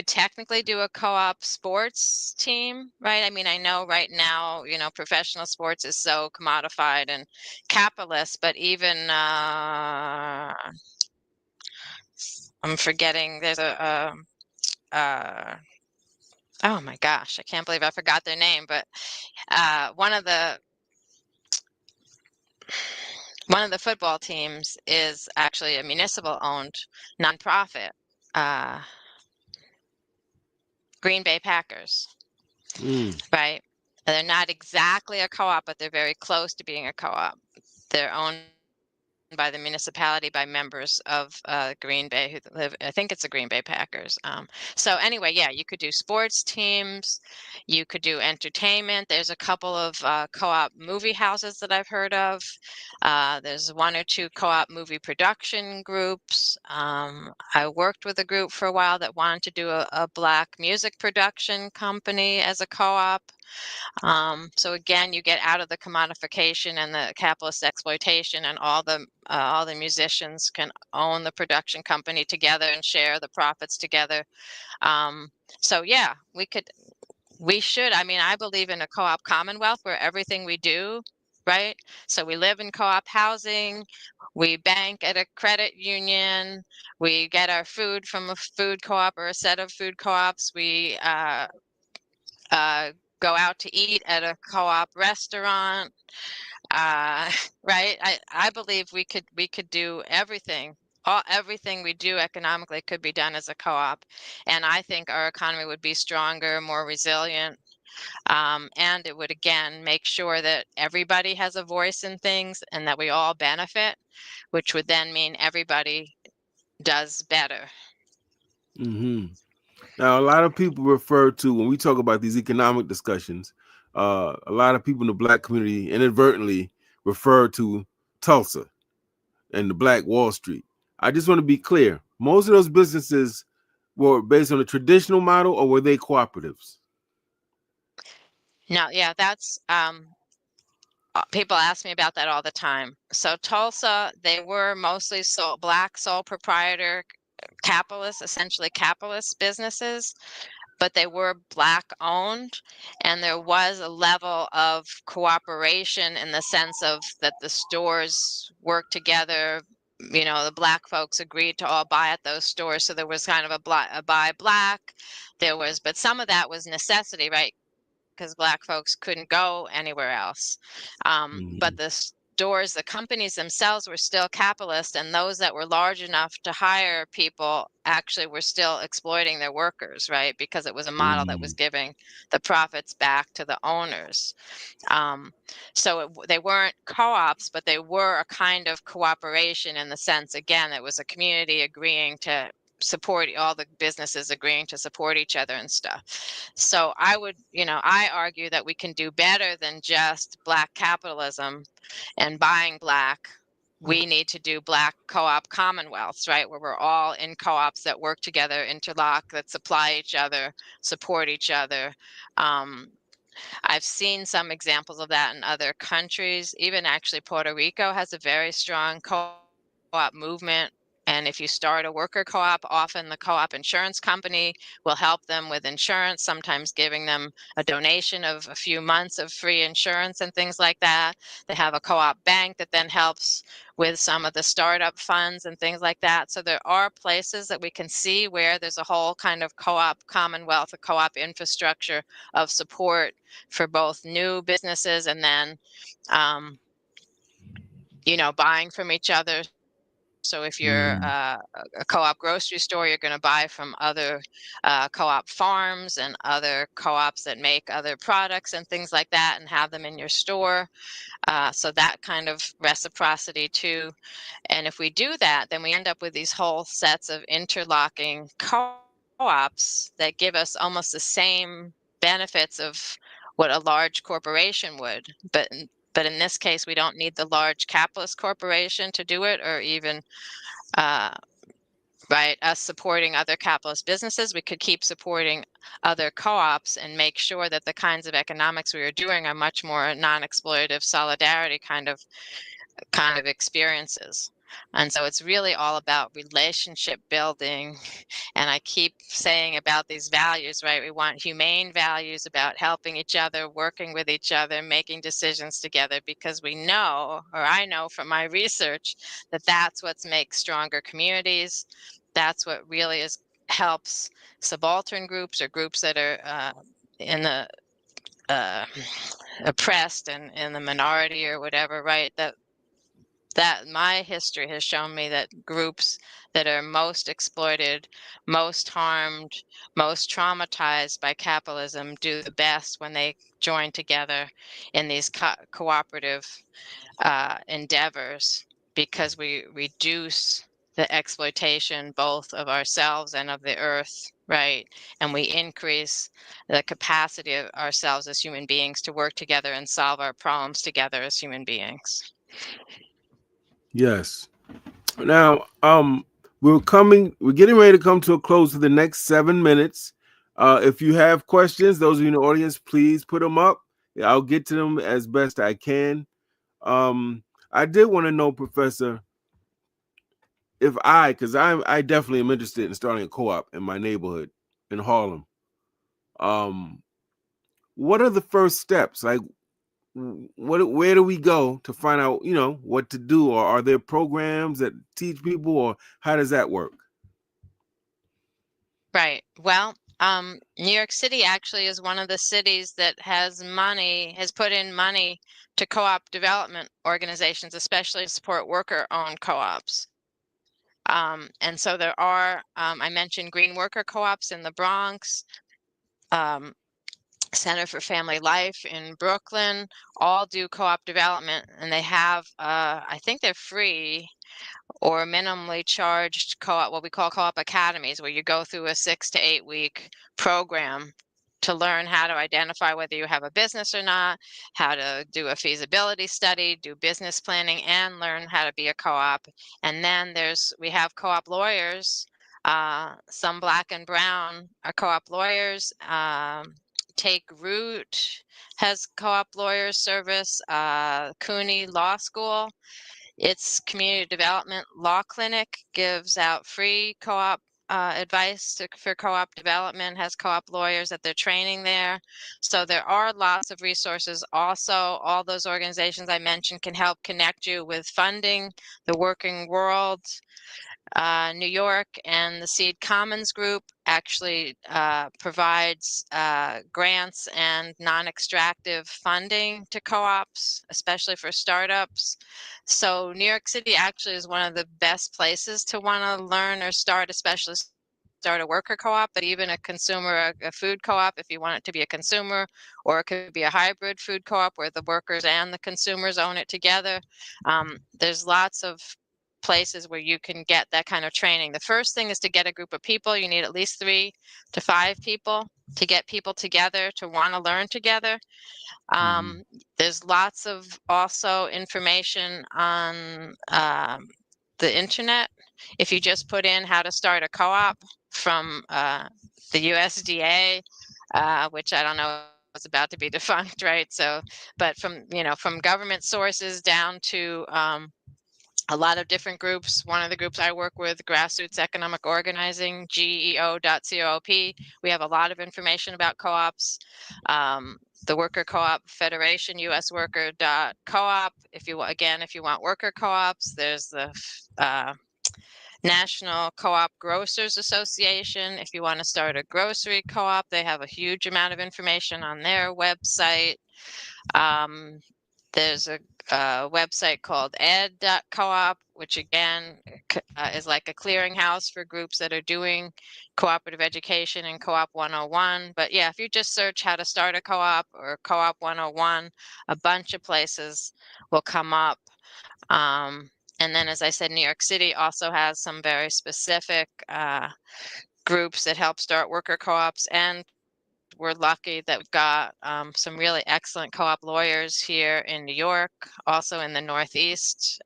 technically do a co-op sports team, right? I mean, I know right now, professional sports is so commodified and capitalist, but even I'm forgetting. There's oh my gosh, I can't believe I forgot their name, but one of the football teams is actually a municipal owned nonprofit, uh, Green Bay Packers, Mm. right? They're not exactly a co-op, but they're very close to being a co-op. They're owned by the municipality, by members of Green Bay who live. I think it's the Green Bay Packers. So anyway, yeah, you could do sports teams, you could do entertainment. There's a couple of co-op movie houses that I've heard of. There's one or two co-op movie production groups. I worked with a group for a while that wanted to do a Black music production company as a co-op. So again, you get out of the commodification and the capitalist exploitation, and all the musicians can own the production company together and share the profits together. So yeah, we should. I mean, I believe in a co-op commonwealth where everything we do, right? So we live in co-op housing, we bank at a credit union, we get our food from a food co-op or a set of food co-ops. We uh, go out to eat at a co-op restaurant, right? I believe we could do everything. Everything we do economically could be done as a co-op, and I think our economy would be stronger, more resilient, and it would again make sure that everybody has a voice in things and that we all benefit, which would then mean everybody does better. Hmm. Now, a lot of people refer to, when we talk about these economic discussions, a lot of people in the Black community inadvertently refer to Tulsa and the Black Wall Street. I just want to be clear. Most of those businesses were based on a traditional model, or were they cooperatives? Now, yeah, that's people ask me about that all the time. So Tulsa, they were mostly Black sole proprietor capitalists, essentially capitalist businesses, but they were Black owned, and there was a level of cooperation in the sense of that the stores worked together. The Black folks agreed to all buy at those stores, so there was kind of a buy Black. But some of that was necessity, right? Because Black folks couldn't go anywhere else. But Mhm. the stores, the companies themselves were still capitalist, and those that were large enough to hire people actually were still exploiting their workers, right? Because it was a model that was Mhm. giving the profits back to the owners. Um, so they weren't co-ops, but they were a kind of cooperation in the sense, again, it was a community agreeing to support, all the businesses agreeing to support each other and stuff. So I argue that we can do better than just Black capitalism and buying Black. We need to do Black co-op commonwealths, right? Where we're all in co-ops that work together, interlock, that supply each other, support each other. Um, I've seen some examples of that in other countries. Even actually, Puerto Rico has a very strong co-op movement. And if you start a worker co-op, often the co-op insurance company will help them with insurance, sometimes giving them a donation of a few months of free insurance and things like that. They have a co-op bank that then helps with some of the startup funds and things like that. So there are places that we can see where there's a whole kind of co-op commonwealth, a co-op infrastructure of support for both new businesses and then um, buying from each other. So if you're Mhm. a co-op grocery store, you're going to buy from other co-op farms and other co-ops that make other products and things like that, and have them in your store. So that kind of reciprocity too. And if we do that, then we end up with these whole sets of interlocking co-ops that give us almost the same benefits of what a large corporation would. But in this case, we don't need the large capitalist corporation to do it, or even uh, right, us supporting other capitalist businesses. We could keep supporting other co-ops and make sure that the kinds of economics we are doing are much more non-exploitative solidarity kind of experiences. And so it's really all about relationship building. And I keep saying about these values, right? We want humane values about helping each other, working with each other, making decisions together, because we know, or I know from my research, that that's what makes stronger communities. That's what really helps subaltern groups or groups that are in the uh, oppressed and in the minority or whatever, right? That my history has shown me that groups that are most exploited, most harmed, most traumatized by capitalism do the best when they join together in these cooperative endeavors, because we reduce the exploitation both of ourselves and of the earth, right? And we increase the capacity of ourselves as human beings to work together and solve our problems together as human beings. Yes. Now, we're getting ready to come to a close for the next 7 minutes. If you have questions, those of you in the audience, please put them up. I'll get to them as best I can. I did want to know, Professor, if because I definitely am interested in starting a co-op in my neighborhood in Harlem. Um, what are the first steps? Like, where do we go to find out, what to do? Or are there programs that teach people, or how does that work? Right. Well, New York City actually is one of the cities that has put in money to co-op development organizations, especially to support worker-owned co-ops. And so there are, I mentioned green worker co-ops in the Bronx, um, Center for Family Life in Brooklyn, all do co-op development, and they have, I think they're free or minimally charged co-op, what we call co-op academies, where you go through a 6 to 8 week program to learn how to identify whether you have a business or not, how to do a feasibility study, do business planning, and learn how to be a co-op. And then we have co-op lawyers, some black and brown are co-op lawyers. Take Root has co-op lawyers service, CUNY Law School. Its community development law clinic gives out free co-op advice for co-op development, has co-op lawyers that they're training there. So there are lots of resources. Also, all those organizations I mentioned can help connect you with funding. The Working World, New York, and the Seed Commons Group actually provides grants and non-extractive funding to co-ops, especially for startups. So New York City actually is one of the best places to want to learn or start, especially start a worker co-op, but even a consumer, a food co-op, if you want it to be a consumer, or it could be a hybrid food co-op where the workers and the consumers own it together. There's lots of places where you can get that kind of training. The first thing is to get a group of people. You need at least 3 to 5 people to get people together to want to learn together. Mhm. There's lots of also information on the internet. If you just put in how to start a co-op from the USDA, which I don't know is about to be defunct, right? So, but from government sources down to a lot of different groups. One of the groups I work with, Grassroots Economic Organizing, GEO.coop. We have a lot of information about co-ops. The Worker Co-op Federation, usworker.coop. If you want worker co-ops, there's the National Co-op Grocers Association. If you want to start a grocery co-op, they have a huge amount of information on their website. There's a website called ed.coop, which again is like a clearinghouse for groups that are doing cooperative education and Co-op 101. But yeah, if you just search how to start a co-op or Co-op 101, a bunch of places will come up. And then, as I said, New York City also has some very specific groups that help start worker co-ops, and we're lucky that we've got some really excellent co-op lawyers here in New York, also in the Northeast.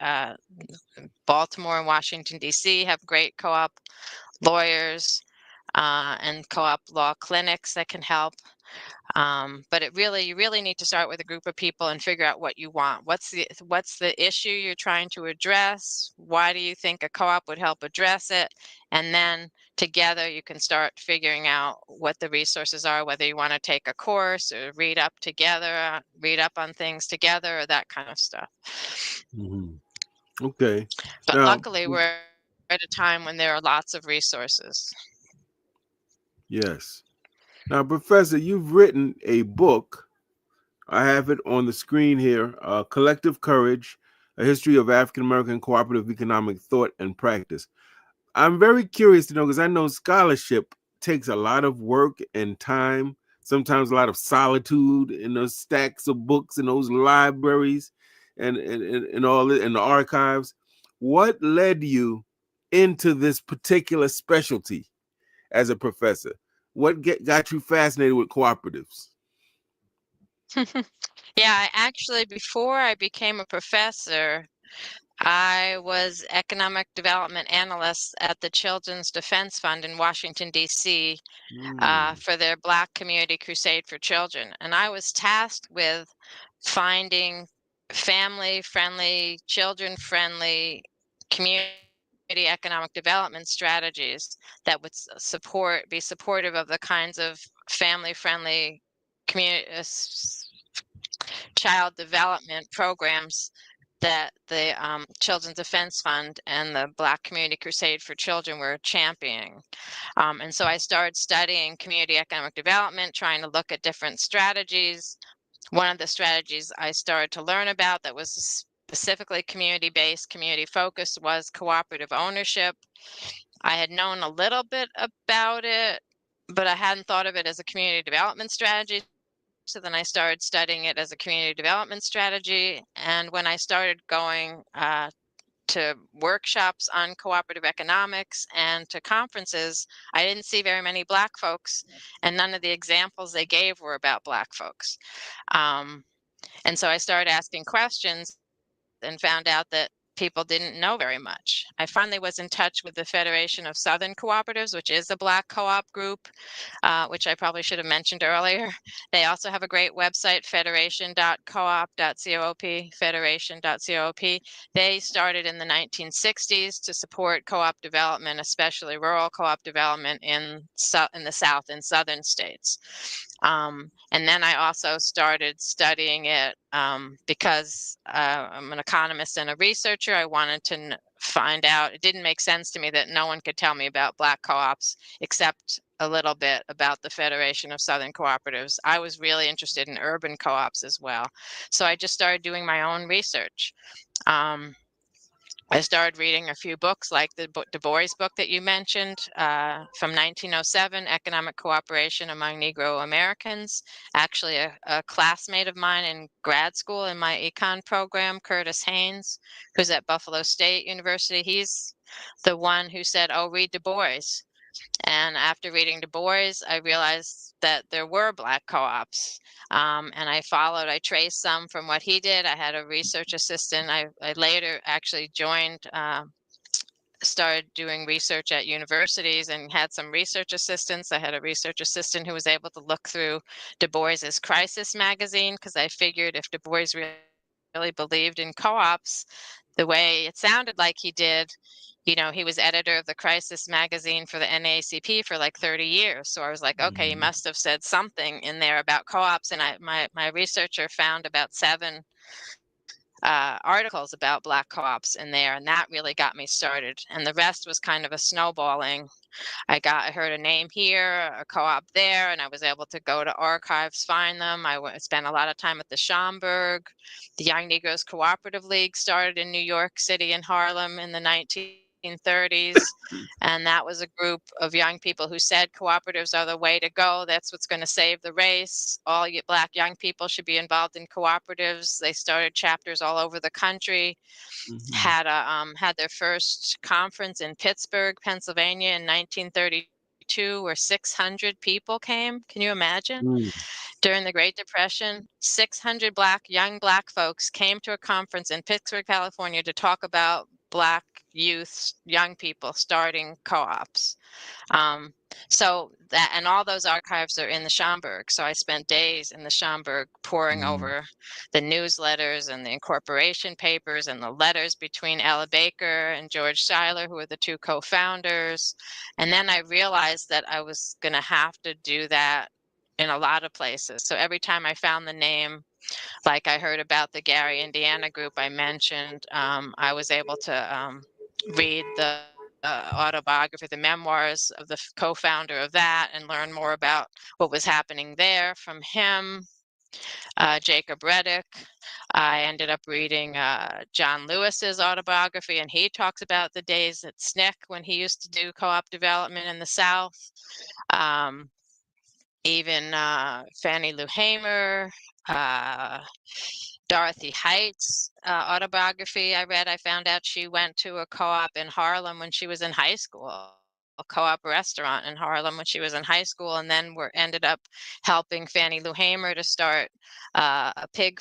Baltimore and Washington, D.C. have great co-op lawyers and co-op law clinics that can help. But you really need to start with a group of people and figure out what you want. What's the issue you're trying to address? Why do you think a co-op would help address it? And then together you can start figuring out what the resources are, whether you want to take a course or read up together, read up on things together, or that kind of stuff. Hmm. Okay. But Now, luckily, we're at a time when there are lots of resources. yes. Now, Professor, you've written a book. I have it on the screen here, Collective Courage, A History of African American Cooperative Economic Thought and Practice. I'm very curious to know, because I know scholarship takes a lot of work and time, sometimes a lot of solitude in those stacks of books in those libraries and all in the archives. What led you into this particular specialty as a professor? Got you fascinated with cooperatives? Yeah, before I became a professor, I was economic development analyst at the Children's Defense Fund in Washington, D.C., Mm, for their Black Community Crusade for Children. And I was tasked with finding family-friendly, children-friendly community economic development strategies that would be supportive of the kinds of family-friendly community child development programs that the Children's Defense Fund and the Black Community Crusade for Children were championing. And so I started studying community economic development, trying to look at different strategies. One of the strategies I started to learn about that was specifically community-based, community-focused was cooperative ownership. I had known a little bit about it, but I hadn't thought of it as a community development strategy. So then I started studying it as a community development strategy. And when I started going to workshops on cooperative economics and to conferences, I didn't see very many Black folks, and none of the examples they gave were about Black folks. Um, and so I started asking questions and found out that people didn't know very much. I finally was in touch with the Federation of Southern Cooperatives, which is a Black co-op group, which I probably should have mentioned earlier. They also have a great website, federation.coop.coop, federation.coop. They started in the 1960s to support co-op development, especially rural co-op development in the South and Southern states. And then I also started studying it because I'm an economist and a researcher. I wanted to find out. It didn't make sense to me that no one could tell me about Black co-ops except a little bit about the Federation of Southern Cooperatives. I was really interested in urban co-ops as well. So I just started doing my own research. I started reading a few books like the Du Bois book that you mentioned from 1907, Economic Cooperation Among Negro Americans. Actually, a classmate of mine in grad school in my econ program, Curtis Haynes, who's at Buffalo State University, he's the one who said, oh, read Du Bois. And after reading Du Bois, I realized that there were Black co-ops. And I traced some from what he did. I had a research assistant. I later actually started doing research at universities and had some research assistants. I had a research assistant who was able to look through Du Bois's Crisis magazine, because I figured if Du Bois really believed in co-ops the way it sounded like he did, he was editor of the Crisis magazine for the NAACP for like 30 years. So I was like, okay, he mhm, must have said something in there about co-ops. And my researcher found about 7 articles about Black co-ops in there, and that really got me started. And the rest was kind of a snowballing. I heard a name here, a co-op there, and I was able to go to archives, find them. Spent a lot of time at the Schomburg. The Young Negroes Cooperative League started in New York City and Harlem in the 1930s. And that was a group of young people who said cooperatives are the way to go. That's what's going to save the race. All Black young people should be involved in cooperatives. They started chapters all over the country. mhm, Had their first conference in Pittsburgh, Pennsylvania in 1932, where 600 people came. Can you imagine? mm, During the Great Depression, 600 young Black folks came to a conference in Pittsburgh, California to talk about Black youth, young people starting co-ops. Um, so that, and all those archives are in the Schomburg. So I spent days in the Schomburg poring Mm. over the newsletters and the incorporation papers and the letters between Ella Baker and George Schuyler, who were the two co-founders. And then I realized that I was going to have to do that in a lot of places. So every time I found the name, like I heard about the Gary, Indiana group I mentioned, I was able to read the autobiography, the memoirs of the co-founder of that, and learn more about what was happening there from him. Jacob Reddick. I ended up reading John Lewis's autobiography, and he talks about the days at SNCC when he used to do co-op development in the South. Um, Even Fannie Lou Hamer, uh, Dorothy Height's autobiography I read. I found out she went to a co-op in Harlem when she was in high school, a co-op restaurant in Harlem when she was in high school, and then ended up helping Fannie Lou Hamer to start a pig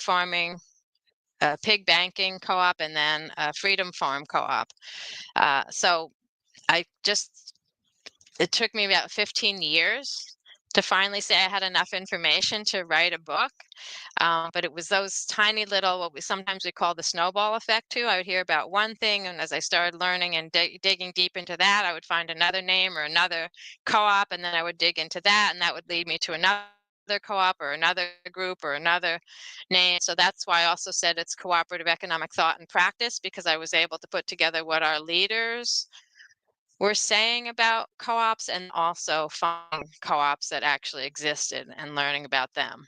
banking co-op, and then a Freedom Farm co-op. So I just it took me about 15 years to finally say I had enough information to write a book. But it was those tiny little, what we sometimes we call the snowball effect too. I would hear about one thing, and as I started learning and digging deep into that, I would find another name or another co-op, and then I would dig into that, and that would lead me to another co-op or another group or another name. So that's why I also said it's cooperative economic thought and practice, because I was able to put together what our leaders were saying about co-ops, and also finding co-ops that actually existed and learning about them.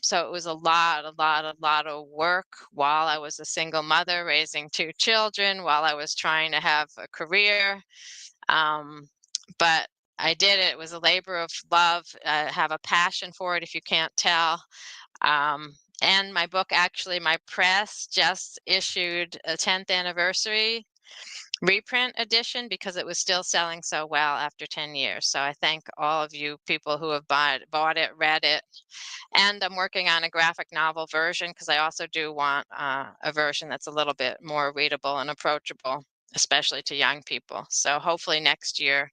So it was a lot of work while I was a single mother raising two children, while I was trying to have a career. Um, but I did it. It was a labor of love. I have a passion for it, if you can't tell. And my book, actually, my press just issued a 10th anniversary reprint edition because it was still selling so well after 10 years. So I thank all of you people who have bought it, read it. And I'm working on a graphic novel version, because I also do want a version that's a little bit more readable and approachable, especially to young people. So hopefully next year,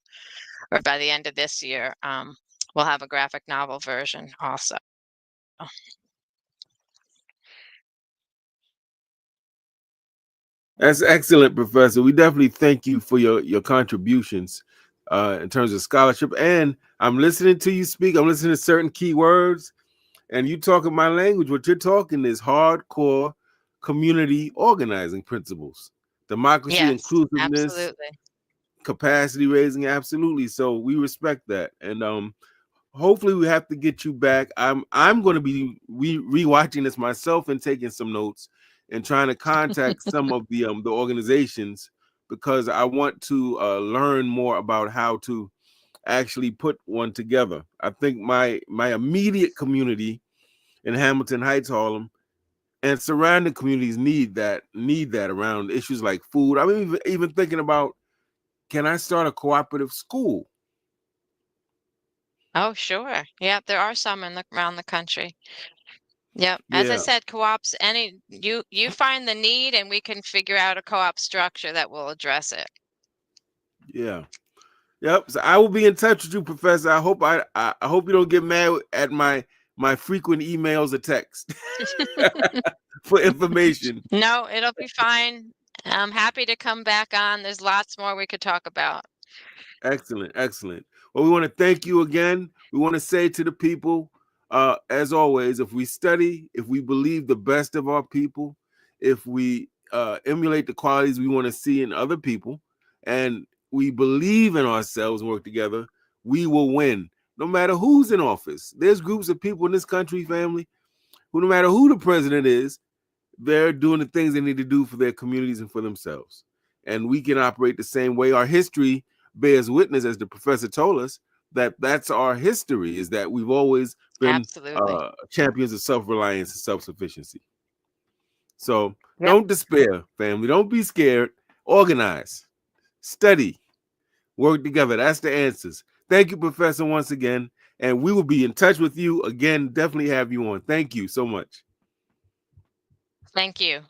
or by the end of this year, we'll have a graphic novel version also. That's excellent, Professor. We definitely thank you for your contributions in terms of scholarship. And I'm listening to you speak. I'm listening to certain key words, and you talking my language. What you're talking is hardcore community organizing principles, democracy, Yes, inclusiveness, absolutely. capacity raising. Absolutely. So we respect that, and hopefully we have to get you back. I'm going to be rewatching this myself and taking some notes and trying to contact some of the organizations, because I want to learn more about how to actually put one together. I think my immediate community in Hamilton Heights, Harlem, and surrounding communities need that around issues like food. I'm even thinking about, can I start a cooperative school? Oh, sure. Yeah, there are some around the country. Yep. As I Yeah, said, co-ops, you find the need, and we can figure out a co-op structure that will address it. yeah. Yep. So I will be in touch with you, Professor. I hope you don't get mad at my frequent emails or texts for information. No, it'll be fine. I'm happy to come back on. There's lots more we could talk about. Excellent, excellent. Well, we want to thank you again. We want to say to the people, as always, if we study, if we believe the best of our people, if we emulate the qualities we want to see in other people, and we believe in ourselves and work together, we will win. No matter who's in office, there's groups of people in this country, family, who no matter who the president is, they're doing the things they need to do for their communities and for themselves. And we can operate the same way. Our history bears witness, as the professor told us, that that's our history, is that we've always been Absolutely. champions of self-reliance and self-sufficiency. So Yep. don't despair, family. Don't be scared. Organize, study, work together. That's the answers. Thank you, Professor, once again. And we will be in touch with you again. Definitely have you on. Thank you so much. Thank you.